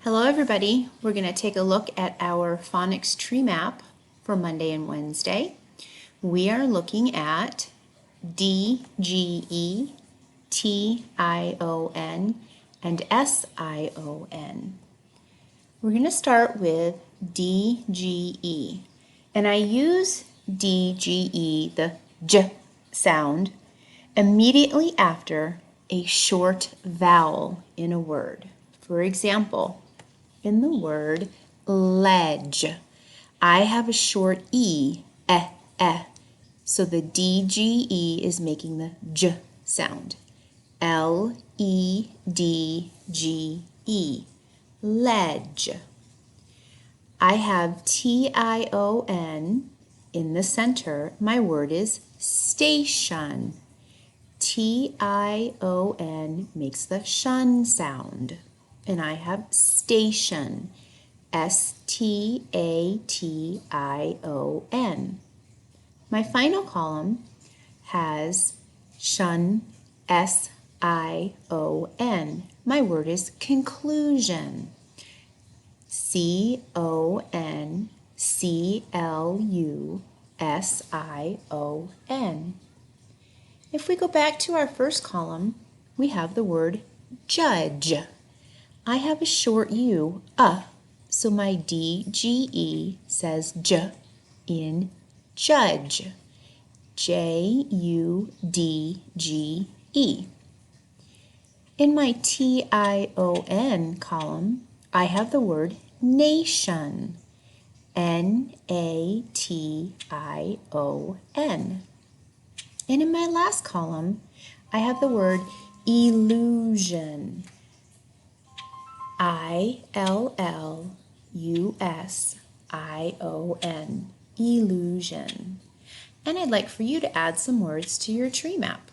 Hello everybody, we're going to take a look at our phonics tree map for Monday and Wednesday. We are looking at D, G, E, T, I, O, N, and S, I, O, N. We're going to start with D, G, E. And I use D, G, E, the J sound, immediately after a short vowel in a word. For example, in the word ledge, I have a short E, so the D-G-E is making the J sound. L-E-D-G-E, ledge. I have T-I-O-N in the center. My word is station. T-I-O-N makes the shun sound. And I have station, S-T-A-T-I-O-N. My final column has shun, S-I-O-N. My word is conclusion, C-O-N-C-L-U-S-I-O-N. If we go back to our first column, we have the word judge. I have a short U, so my D-G-E says J in judge, J-U-D-G-E. In my T-I-O-N column, I have the word nation, N-A-T-I-O-N. And in my last column, I have the word illusion, I-L-L-U-S-I-O-N, illusion. And I'd like for you to add some words to your tree map.